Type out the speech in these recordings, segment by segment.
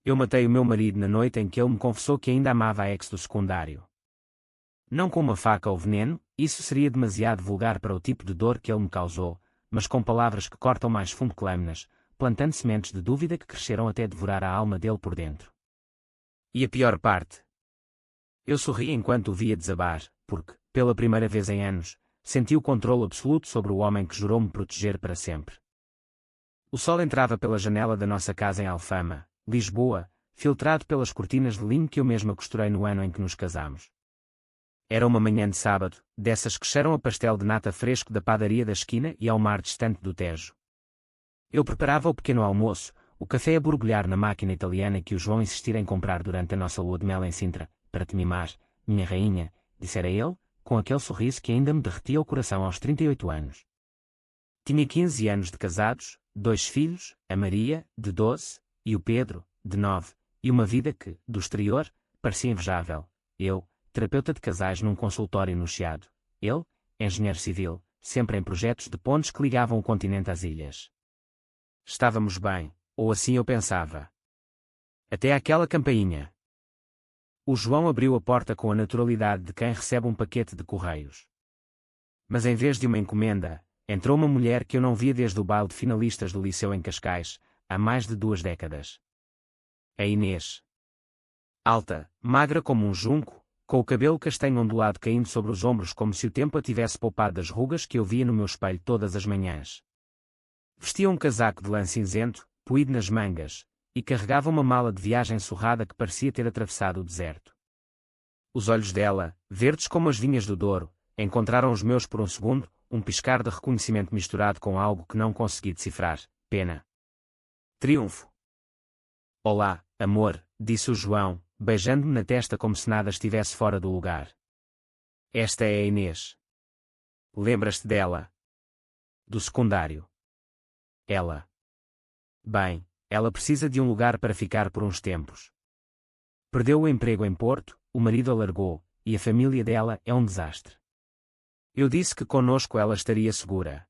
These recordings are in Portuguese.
Eu matei o meu marido na noite em que ele me confessou que ainda amava a ex do secundário. Não com uma faca ou veneno, isso seria demasiado vulgar para o tipo de dor que ele me causou, mas com palavras que cortam mais fundo que lâminas, plantando sementes de dúvida que cresceram até devorar a alma dele por dentro. E a pior parte? Eu sorri enquanto o via desabar, porque, pela primeira vez em anos, senti o controle absoluto sobre o homem que jurou me proteger para sempre. O sol entrava pela janela da nossa casa em Alfama, Lisboa, filtrado pelas cortinas de linho que eu mesma costurei no ano em que nos casamos. Era uma manhã de sábado, dessas que cheiram a pastel de nata fresco da padaria da esquina e ao mar distante do Tejo. Eu preparava o pequeno almoço, o café a borbulhar na máquina italiana que o João insistira em comprar durante a nossa lua de mel em Sintra, para te mimar, minha rainha, dissera ele, com aquele sorriso que ainda me derretia o coração aos 38 anos. Tinha 15 anos de casados, 2 filhos, a Maria, de 12, e o Pedro, de 9, e uma vida que, do exterior, parecia invejável. Eu, terapeuta de casais num consultório no Chiado. Ele, engenheiro civil, sempre em projetos de pontes que ligavam o continente às ilhas. Estávamos bem, ou assim eu pensava. Até àquela campainha. O João abriu a porta com a naturalidade de quem recebe um paquete de correios. Mas em vez de uma encomenda, entrou uma mulher que eu não via desde o baile de finalistas do liceu em Cascais, há mais de 2 décadas. A Inês. Alta, magra como um junco, com o cabelo castanho ondulado caindo sobre os ombros como se o tempo a tivesse poupado das rugas que eu via no meu espelho todas as manhãs. Vestia um casaco de lã cinzento, puído nas mangas, e carregava uma mala de viagem surrada que parecia ter atravessado o deserto. Os olhos dela, verdes como as vinhas do Douro, encontraram os meus por um segundo, um piscar de reconhecimento misturado com algo que não consegui decifrar, pena. Triunfo. Olá, amor, disse o João, beijando-me na testa como se nada estivesse fora do lugar. Esta é a Inês. Lembras-te dela? Do secundário. Ela. Bem, ela precisa de um lugar para ficar por uns tempos. Perdeu o emprego em Porto, o marido a largou, e a família dela é um desastre. Eu disse que conosco ela estaria segura.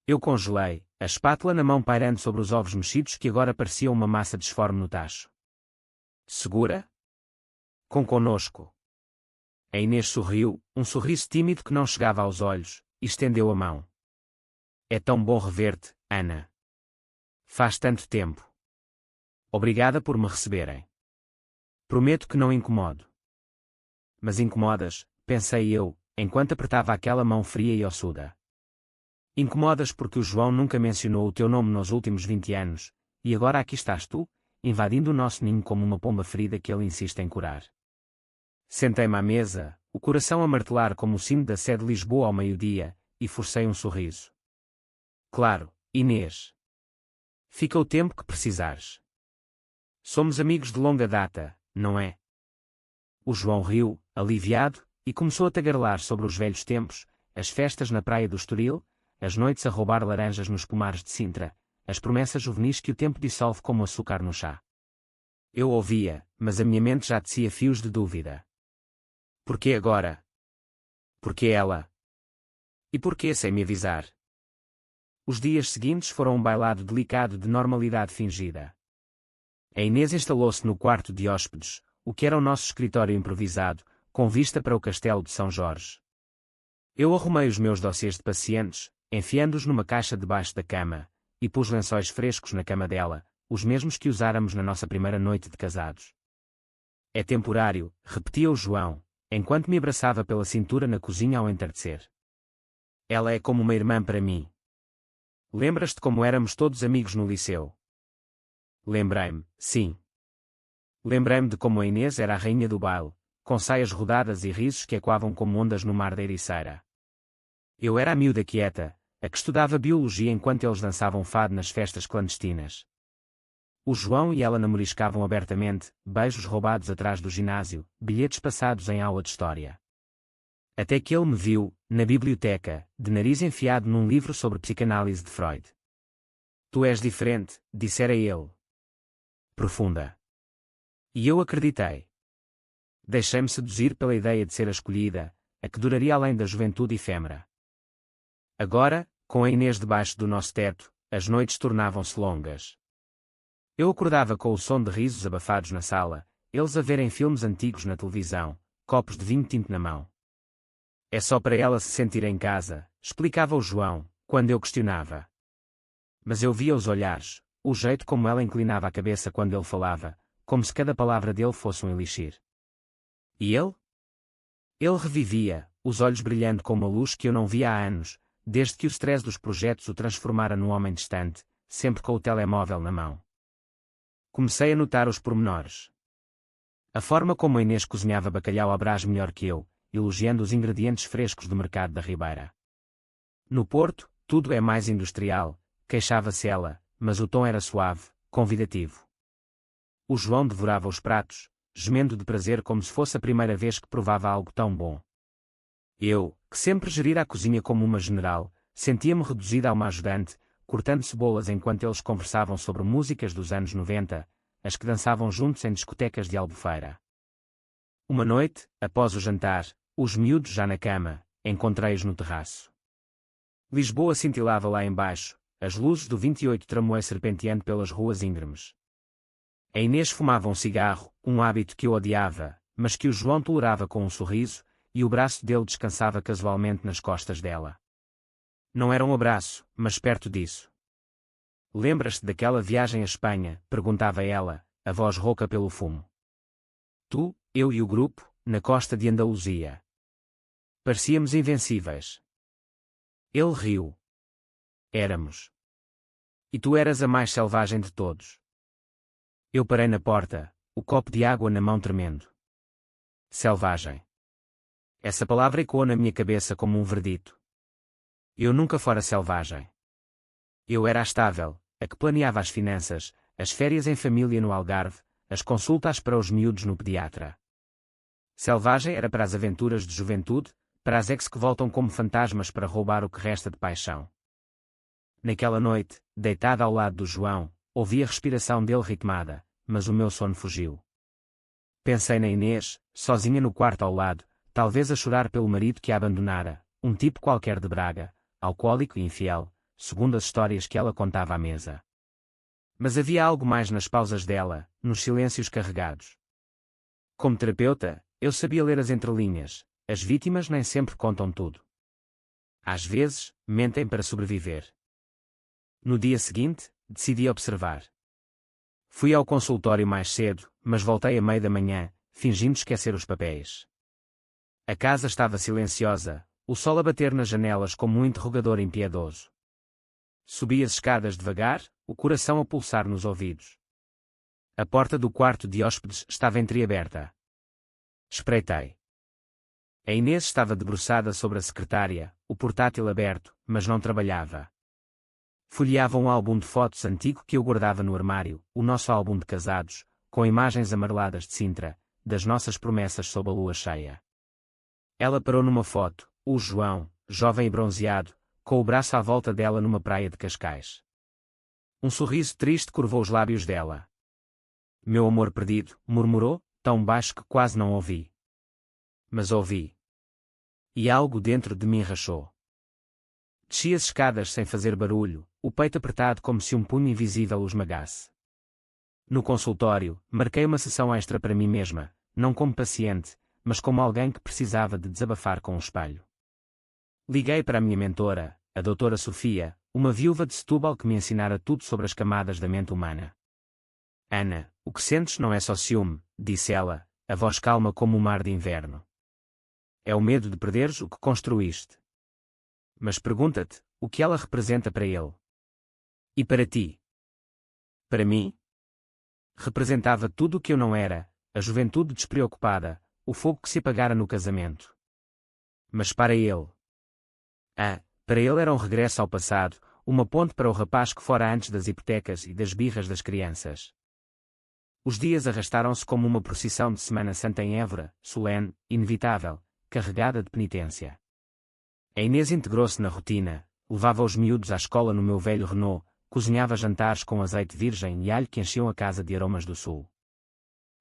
Eu congelei, a espátula na mão pairando sobre os ovos mexidos que agora pareciam uma massa disforme no tacho. Segura? Conosco. A Inês sorriu, um sorriso tímido que não chegava aos olhos, e estendeu a mão. É tão bom rever-te, Ana. Faz tanto tempo. Obrigada por me receberem. Prometo que não incomodo. Mas incomodas, pensei eu, enquanto apertava aquela mão fria e ossuda. Incomodas porque o João nunca mencionou o teu nome nos últimos 20 anos, e agora aqui estás tu, invadindo o nosso ninho como uma pomba ferida que ele insiste em curar. Sentei-me à mesa, o coração a martelar como o sino da Sé de Lisboa ao meio-dia, e forcei um sorriso. Claro, Inês. Fica o tempo que precisares. Somos amigos de longa data, não é? O João riu, aliviado, e começou a tagarelar sobre os velhos tempos, as festas na praia do Estoril, as noites a roubar laranjas nos pomares de Sintra, as promessas juvenis que o tempo dissolve como açúcar no chá. Eu ouvia, mas a minha mente já tecia fios de dúvida. Porquê agora? Porquê ela? E porquê sem me avisar? Os dias seguintes foram um bailado delicado de normalidade fingida. A Inês instalou-se no quarto de hóspedes, o que era o nosso escritório improvisado, com vista para o castelo de São Jorge. Eu arrumei os meus dossiês de pacientes, enfiando-os numa caixa debaixo da cama, e pus lençóis frescos na cama dela, os mesmos que usáramos na nossa primeira noite de casados. É temporário, repetia o João, enquanto me abraçava pela cintura na cozinha ao entardecer. Ela é como uma irmã para mim. Lembras-te como éramos todos amigos no liceu? Lembrei-me, sim. Lembrei-me de como a Inês era a rainha do baile, com saias rodadas e risos que ecoavam como ondas no mar da Ericeira. Eu era a miúda quieta, a que estudava biologia enquanto eles dançavam fado nas festas clandestinas. O João e ela namoriscavam abertamente, beijos roubados atrás do ginásio, bilhetes passados em aula de história. Até que ele me viu, na biblioteca, de nariz enfiado num livro sobre psicanálise de Freud. Tu és diferente, dissera ele. Profunda. E eu acreditei. Deixei-me seduzir pela ideia de ser a escolhida, a que duraria além da juventude efêmera. Agora, com a Inês debaixo do nosso teto, as noites tornavam-se longas. Eu acordava com o som de risos abafados na sala, eles a verem filmes antigos na televisão, copos de vinho tinto na mão. É só para ela se sentir em casa, explicava o João, quando eu questionava. Mas eu via os olhares, o jeito como ela inclinava a cabeça quando ele falava, como se cada palavra dele fosse um elixir. E ele? Ele revivia, os olhos brilhando com uma luz que eu não via há anos, desde que o stress dos projetos o transformara num homem distante, sempre com o telemóvel na mão. Comecei a notar os pormenores. A forma como a Inês cozinhava bacalhau à Brás melhor que eu, elogiando os ingredientes frescos do mercado da Ribeira. No Porto, tudo é mais industrial, queixava-se ela, mas o tom era suave, convidativo. O João devorava os pratos, gemendo de prazer como se fosse a primeira vez que provava algo tão bom. Eu, que sempre gerira a cozinha como uma general, sentia-me reduzida a uma ajudante, cortando cebolas enquanto eles conversavam sobre músicas dos anos 90, as que dançavam juntos em discotecas de Albufeira. Uma noite, após o jantar, os miúdos já na cama, encontrei-os no terraço. Lisboa cintilava lá embaixo, as luzes do 28 tramway serpenteando pelas ruas íngremes. A Inês fumava um cigarro, um hábito que eu odiava, mas que o João tolerava com um sorriso, e o braço dele descansava casualmente nas costas dela. Não era um abraço, mas perto disso. Lembras-te daquela viagem à Espanha? Perguntava ela, a voz rouca pelo fumo. Tu, eu e o grupo, na costa de Andaluzia. Parecíamos invencíveis. Ele riu. Éramos. E tu eras a mais selvagem de todos. Eu parei na porta, o copo de água na mão tremendo. Selvagem. Essa palavra ecoou na minha cabeça como um verdito. Eu nunca fora selvagem. Eu era a estável, a que planeava as finanças, as férias em família no Algarve, as consultas para os miúdos no pediatra. Selvagem era para as aventuras de juventude, para as ex que voltam como fantasmas para roubar o que resta de paixão. Naquela noite, deitada ao lado do João, ouvi a respiração dele ritmada, mas o meu sono fugiu. Pensei na Inês, sozinha no quarto ao lado, talvez a chorar pelo marido que a abandonara, um tipo qualquer de Braga, alcoólico e infiel, segundo as histórias que ela contava à mesa. Mas havia algo mais nas pausas dela, nos silêncios carregados. Como terapeuta, eu sabia ler as entrelinhas, as vítimas nem sempre contam tudo. Às vezes, mentem para sobreviver. No dia seguinte, decidi observar. Fui ao consultório mais cedo, mas voltei à meia da manhã, fingindo esquecer os papéis. A casa estava silenciosa, o sol a bater nas janelas como um interrogador impiedoso. Subi as escadas devagar, o coração a pulsar nos ouvidos. A porta do quarto de hóspedes estava entreaberta. Espreitei. A Inês estava debruçada sobre a secretária, o portátil aberto, mas não trabalhava. Folheava um álbum de fotos antigo que eu guardava no armário, o nosso álbum de casados, com imagens amareladas de Sintra, das nossas promessas sob a lua cheia. Ela parou numa foto, o João, jovem e bronzeado, com o braço à volta dela numa praia de Cascais. Um sorriso triste curvou os lábios dela. Meu amor perdido, murmurou, tão baixo que quase não ouvi. Mas ouvi. E algo dentro de mim rachou. Desci as escadas sem fazer barulho, o peito apertado como se um punho invisível o esmagasse. No consultório, marquei uma sessão extra para mim mesma, não como paciente, mas como alguém que precisava de desabafar com um espelho. Liguei para a minha mentora, a doutora Sofia, uma viúva de Setúbal que me ensinara tudo sobre as camadas da mente humana. Ana, o que sentes não é só ciúme, disse ela, a voz calma como o mar de inverno. É o medo de perderes o que construíste. Mas pergunta-te, o que ela representa para ele? E para ti? Para mim? Representava tudo o que eu não era, a juventude despreocupada, o fogo que se apagara no casamento. Mas para ele? Para ele era um regresso ao passado, uma ponte para o rapaz que fora antes das hipotecas e das birras das crianças. Os dias arrastaram-se como uma procissão de Semana Santa em Évora, solene, inevitável, carregada de penitência. A Inês integrou-se na rotina, levava os miúdos à escola no meu velho Renault, cozinhava jantares com azeite virgem e alho que enchiam a casa de aromas do sul.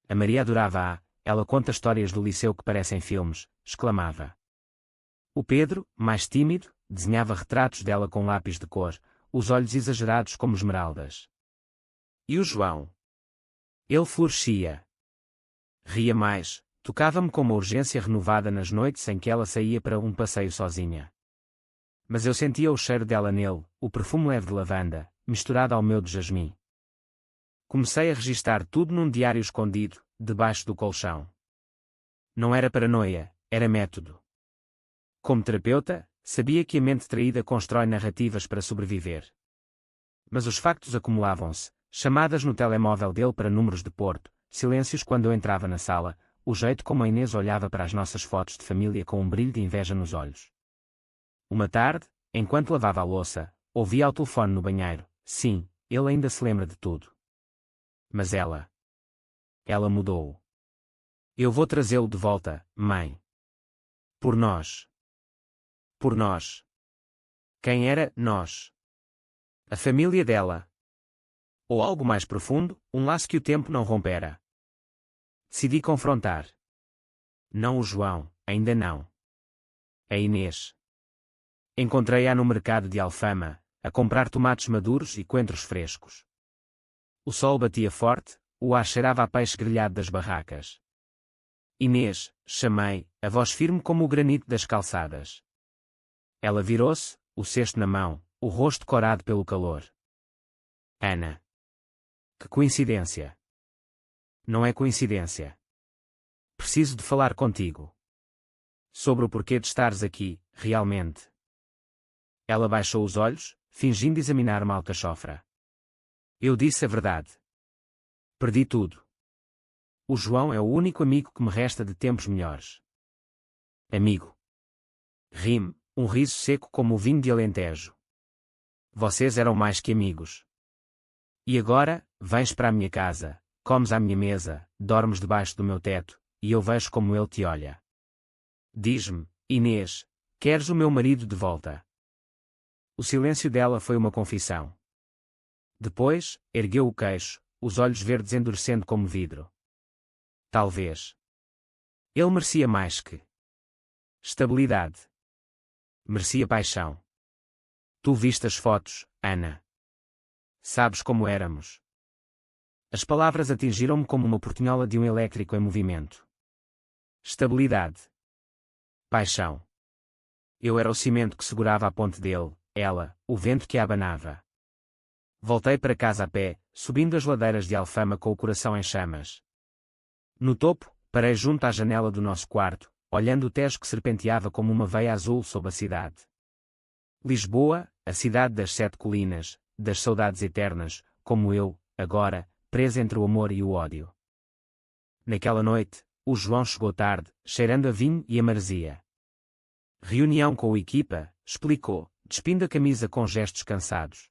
A Maria adorava-a, ela conta histórias do liceu que parecem filmes, exclamava. O Pedro, mais tímido, desenhava retratos dela com lápis de cor, os olhos exagerados como esmeraldas. E o João? Ele florescia. Ria mais, tocava-me com uma urgência renovada nas noites em que ela saía para um passeio sozinha. Mas eu sentia o cheiro dela nele, o perfume leve de lavanda, misturado ao meu de jasmim. Comecei a registar tudo num diário escondido, debaixo do colchão. Não era paranoia, era método. Como terapeuta, sabia que a mente traída constrói narrativas para sobreviver. Mas os factos acumulavam-se, chamadas no telemóvel dele para números de Porto, silêncios quando eu entrava na sala, o jeito como a Inês olhava para as nossas fotos de família com um brilho de inveja nos olhos. Uma tarde, enquanto lavava a louça, ouvi ao telefone no banheiro: sim, ele ainda se lembra de tudo. Mas ela mudou. Eu vou trazê-lo de volta, mãe. Por nós. Por nós. Quem era nós? A família dela. Ou algo mais profundo, um laço que o tempo não rompera. Decidi confrontar. Não o João, ainda não. A Inês. Encontrei-a no mercado de Alfama, a comprar tomates maduros e coentros frescos. O sol batia forte, o ar cheirava a peixe grelhado das barracas. Inês, chamei, a voz firme como o granito das calçadas. Ela virou-se, o cesto na mão, o rosto corado pelo calor. Ana. Que coincidência. Não é coincidência. Preciso de falar contigo. Sobre o porquê de estares aqui, realmente. Ela baixou os olhos, fingindo examinar-me a alcachofra. Eu disse a verdade. Perdi tudo. O João é o único amigo que me resta de tempos melhores. Amigo. Rime, um riso seco como o vinho de Alentejo. Vocês eram mais que amigos. E agora, vens para a minha casa, comes à minha mesa, dormes debaixo do meu teto, e eu vejo como ele te olha. Diz-me, Inês, queres o meu marido de volta? O silêncio dela foi uma confissão. Depois, ergueu o queixo, os olhos verdes endurecendo como vidro. Talvez. Ele merecia mais que estabilidade. Merecia paixão. Tu viste as fotos, Ana. Sabes como éramos. As palavras atingiram-me como uma portinhola de um elétrico em movimento. Estabilidade. Paixão. Eu era o cimento que segurava a ponte dele, ela, o vento que a abanava. Voltei para casa a pé, subindo as ladeiras de Alfama com o coração em chamas. No topo, parei junto à janela do nosso quarto, olhando o Tejo que serpenteava como uma veia azul sob a cidade. Lisboa, a cidade das 7 colinas, das saudades eternas, como eu, agora, preso entre o amor e o ódio. Naquela noite, o João chegou tarde, cheirando a vinho e a maresia. Reunião com a equipa, explicou, despindo a camisa com gestos cansados.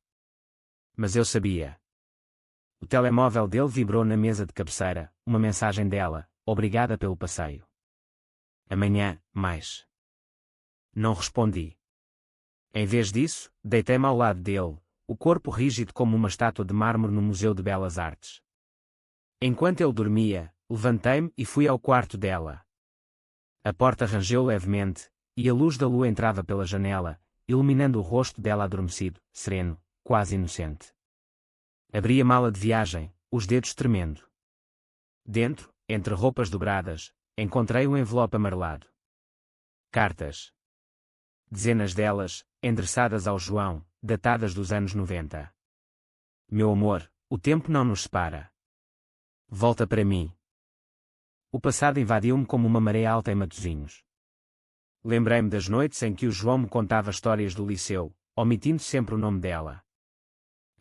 Mas eu sabia. O telemóvel dele vibrou na mesa de cabeceira, uma mensagem dela: obrigada pelo passeio. Amanhã, mais. Não respondi. Em vez disso, deitei-me ao lado dele, o corpo rígido como uma estátua de mármore no Museu de Belas Artes. Enquanto ele dormia, levantei-me e fui ao quarto dela. A porta rangeu levemente, e a luz da lua entrava pela janela, iluminando o rosto dela adormecido, sereno, quase inocente. Abri a mala de viagem, os dedos tremendo. Dentro, entre roupas dobradas, encontrei um envelope amarelado. Cartas. Dezenas delas, endereçadas ao João, datadas dos anos 90. Meu amor, o tempo não nos separa. Volta para mim. O passado invadiu-me como uma maré alta em Matosinhos. Lembrei-me das noites em que o João me contava histórias do liceu, omitindo sempre o nome dela.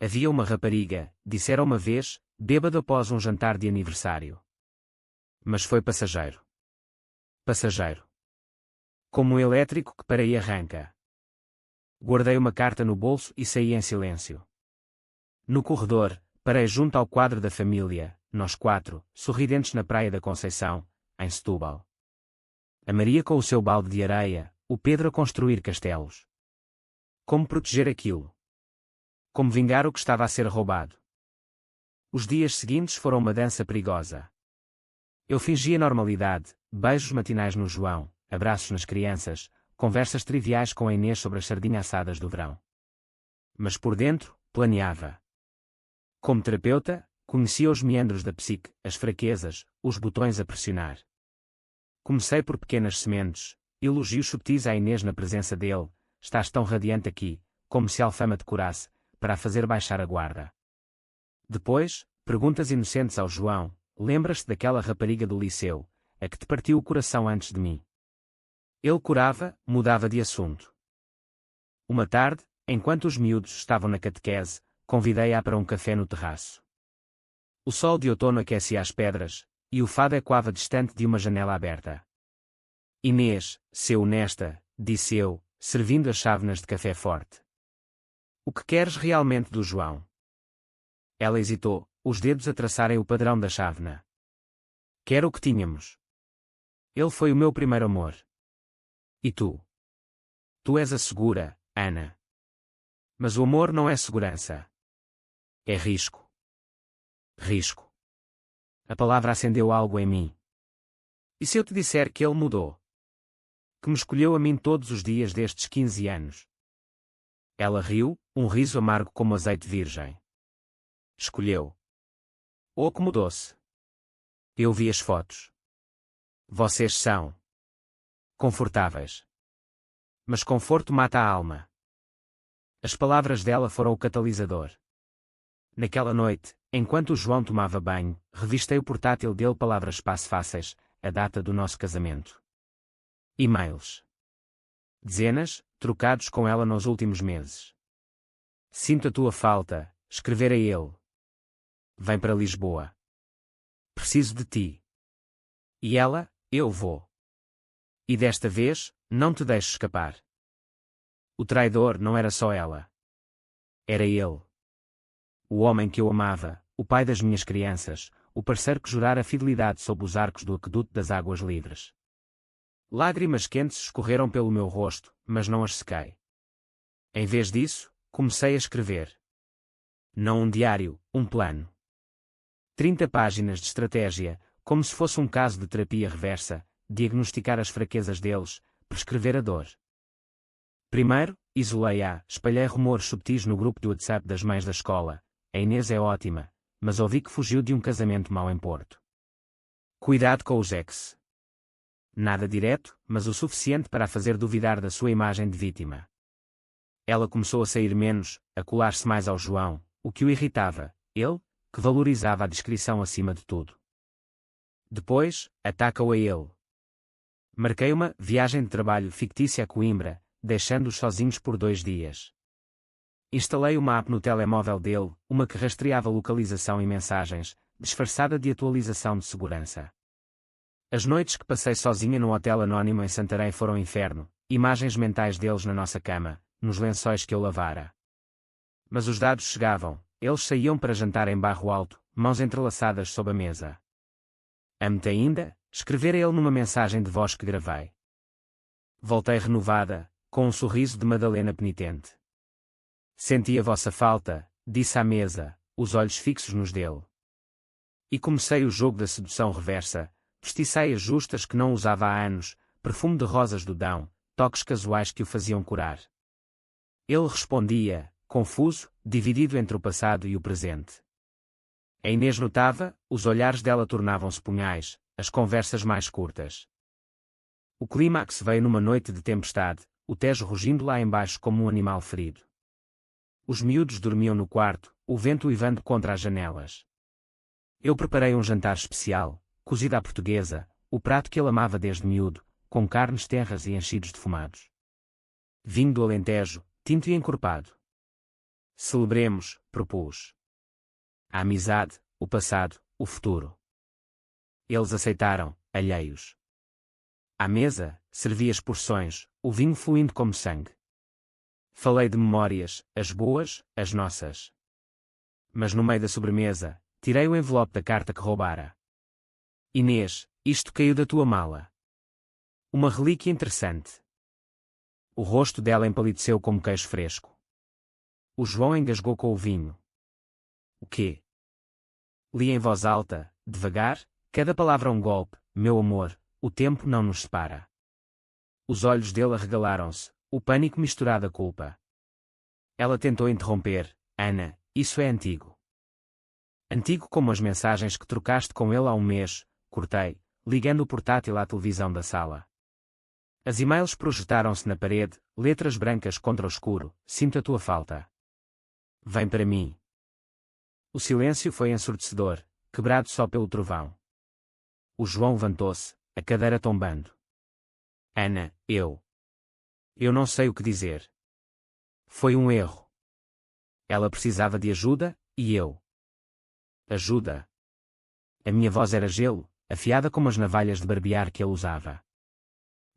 Havia uma rapariga, dissera uma vez, bêbado após um jantar de aniversário. Mas foi passageiro. Passageiro. Como um elétrico que para e arranca. Guardei uma carta no bolso e saí em silêncio. No corredor, parei junto ao quadro da família, nós 4, sorridentes na praia da Conceição, em Setúbal. A Maria com o seu balde de areia, o Pedro a construir castelos. Como proteger aquilo? Como vingar o que estava a ser roubado? Os dias seguintes foram uma dança perigosa. Eu fingia normalidade, beijos matinais no João, abraços nas crianças, conversas triviais com a Inês sobre as sardinhas assadas do verão. Mas por dentro, planeava. Como terapeuta, Conhecia os meandros da psique, as fraquezas, os botões a pressionar. Comecei por pequenas sementes, elogios subtis à Inês na presença dele. Estás tão radiante aqui, como se a alfama te curasse, para a fazer baixar a guarda. Depois, perguntas inocentes ao João: lembras-te daquela rapariga do liceu, a que te partiu o coração antes de mim? Ele curava, mudava de assunto. Uma tarde, enquanto os miúdos estavam na catequese, convidei-a para um café no terraço. O sol de outono aquecia as pedras, e o fado ecoava distante de uma janela aberta. Inês, sê honesta, disse eu, servindo as chávenas de café forte. O que queres realmente do João? Ela hesitou, os dedos a traçarem o padrão da chávena. Quero o que tínhamos. Ele foi o meu primeiro amor. E tu? Tu és a segura, Ana. Mas o amor não é segurança. É risco. Risco. A palavra acendeu algo em mim. E se eu te disser que ele mudou? Que me escolheu a mim todos os dias destes 15 anos? Ela riu, um riso amargo como azeite virgem. Escolheu. Ou acomodou-se. Eu vi as fotos. Vocês são confortáveis. Mas conforto mata a alma. As palavras dela foram o catalisador. Naquela noite, enquanto o João tomava banho, revistei o portátil dele palavras fáceis, a data do nosso casamento. E-mails. Dezenas, trocados com ela nos últimos meses. Sinto a tua falta, escrever a ele. Vem para Lisboa. Preciso de ti. E ela, eu vou. E desta vez, não te deixo escapar. O traidor não era só ela. Era ele. O homem que eu amava, o pai das minhas crianças, o parceiro que jurara fidelidade sob os arcos do aqueduto das águas livres. Lágrimas quentes escorreram pelo meu rosto, mas não as sequei. Em vez disso, comecei a escrever. Não um diário, um plano. 30 páginas de estratégia, como se fosse um caso de terapia reversa, diagnosticar as fraquezas deles, prescrever a dor. Primeiro, isolei-a, espalhei rumores subtis no grupo do WhatsApp das mães da escola. A Inês é ótima, mas ouvi que fugiu de um casamento mau em Porto. Cuidado com os ex. Nada direto, mas o suficiente para a fazer duvidar da sua imagem de vítima. Ela começou a sair menos, a colar-se mais ao João, o que o irritava, ele, que valorizava a discrição acima de tudo. Depois, ataca-o a ele. Marquei uma viagem de trabalho fictícia a Coimbra, deixando-os sozinhos por 2 dias. Instalei uma app no telemóvel dele, uma que rastreava localização e mensagens, disfarçada de atualização de segurança. As noites que passei sozinha no hotel anónimo em Santarém foram um inferno, imagens mentais deles na nossa cama, nos lençóis que eu lavara. Mas os dados chegavam, eles saíam para jantar em Barro Alto, mãos entrelaçadas sob a mesa. Amo-te ainda, escrevera ele numa mensagem de voz que gravei. Voltei renovada, com um sorriso de Madalena penitente. Senti a vossa falta, disse à mesa, os olhos fixos nos dele. E comecei o jogo da sedução reversa, vesti saias justas que não usava há anos, perfume de rosas do Dão, toques casuais que o faziam curar. Ele respondia, confuso, dividido entre o passado e o presente. A Inês notava, os olhares dela tornavam-se punhais, as conversas mais curtas. O clímax veio numa noite de tempestade, o Tejo rugindo lá embaixo como um animal ferido. Os miúdos dormiam no quarto, o vento uivando contra as janelas. Eu preparei um jantar especial, cozida à portuguesa, o prato que ele amava desde miúdo, com carnes tenras e enchidos defumados. Vinho do Alentejo, tinto e encorpado. Celebremos, propus. A amizade, o passado, o futuro. Eles aceitaram, alheios. À mesa, servi as porções, o vinho fluindo como sangue. Falei de memórias, as boas, as nossas. Mas no meio da sobremesa, tirei o envelope da carta que roubara. Inês, isto caiu da tua mala. Uma relíquia interessante. O rosto dela empalideceu como queijo fresco. O João engasgou com o vinho. O quê? Li em voz alta, devagar, cada palavra um golpe, meu amor, o tempo não nos separa. Os olhos dele arregalaram-se, o pânico misturado à culpa. Ela tentou interromper, Ana, isso é antigo. Antigo como as mensagens que trocaste com ele há um mês, cortei, ligando o portátil à televisão da sala. As e-mails projetaram-se na parede, letras brancas contra o escuro. Sinto a tua falta. Vem para mim. O silêncio foi ensurdecedor, quebrado só pelo trovão. O João levantou-se, a cadeira tombando. Ana, eu não sei o que dizer. Foi um erro. Ela precisava de ajuda, e eu. Ajuda. A minha voz era gelo, afiada como as navalhas de barbear que ele usava.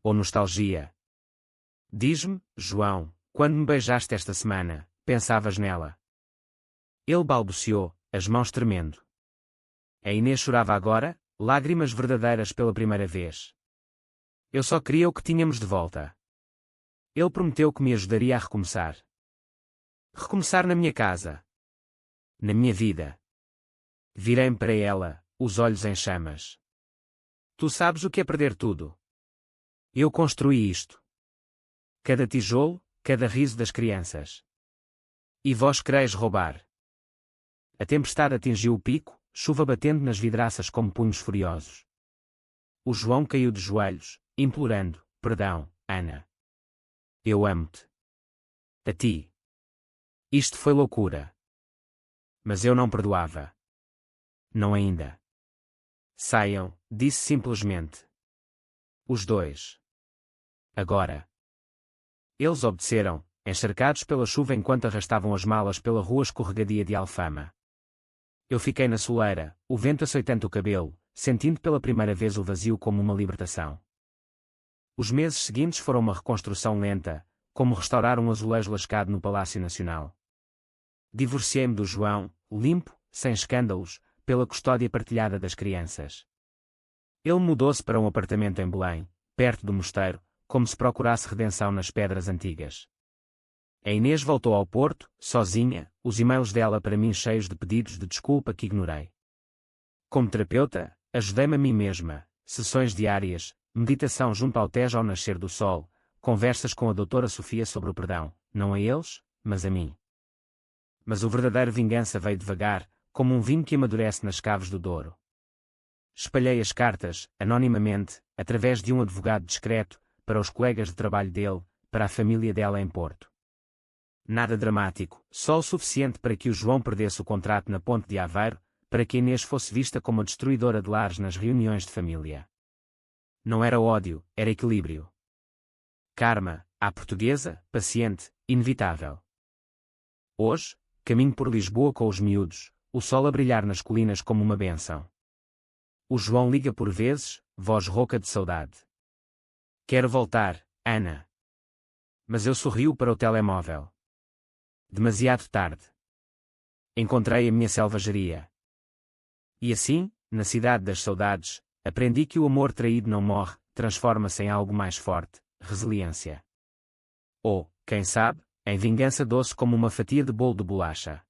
Ou nostalgia. Diz-me, João, quando me beijaste esta semana, pensavas nela? Ele balbuciou, as mãos tremendo. A Inês chorava agora, lágrimas verdadeiras pela primeira vez. Eu só queria o que tínhamos de volta. Ele prometeu que me ajudaria a recomeçar. Recomeçar na minha casa. Na minha vida. Virei-me para ela, os olhos em chamas. Tu sabes o que é perder tudo. Eu construí isto. Cada tijolo, cada riso das crianças. E vós quereis roubar. A tempestade atingiu o pico, chuva batendo nas vidraças como punhos furiosos. O João caiu de joelhos, implorando, perdão, Ana. Eu amo-te. A ti. Isto foi loucura. Mas eu não perdoava. Não ainda. Saiam, disse simplesmente. Os dois. Agora. Eles obedeceram, encharcados pela chuva enquanto arrastavam as malas pela rua escorregadia de Alfama. Eu fiquei na soleira, o vento açoitando o cabelo, sentindo pela primeira vez o vazio como uma libertação. Os meses seguintes foram uma reconstrução lenta, como restaurar um azulejo lascado no Palácio Nacional. Divorciei-me do João, limpo, sem escândalos, pela custódia partilhada das crianças. Ele mudou-se para um apartamento em Belém, perto do mosteiro, como se procurasse redenção nas pedras antigas. A Inês voltou ao Porto, sozinha, os e-mails dela para mim cheios de pedidos de desculpa que ignorei. Como terapeuta, ajudei-me a mim mesma, sessões diárias, meditação junto ao Tejo ao nascer do sol, conversas com a doutora Sofia sobre o perdão, não a eles, mas a mim. Mas o verdadeiro vingança veio devagar, como um vinho que amadurece nas caves do Douro. Espalhei as cartas, anonimamente, através de um advogado discreto, para os colegas de trabalho dele, para a família dela em Porto. Nada dramático, só o suficiente para que o João perdesse o contrato na Ponte de Aveiro, para que Inês fosse vista como a destruidora de lares nas reuniões de família. Não era ódio, era equilíbrio. Karma, à portuguesa, paciente, inevitável. Hoje, caminho por Lisboa com os miúdos, o sol a brilhar nas colinas como uma bênção. O João liga por vezes, voz rouca de saudade. Quero voltar, Ana. Mas eu sorrio para o telemóvel. Demasiado tarde. Encontrei a minha selvageria. E assim, na cidade das saudades, aprendi que o amor traído não morre, transforma-se em algo mais forte, resiliência. Ou, quem sabe, em vingança doce como uma fatia de bolo de bolacha.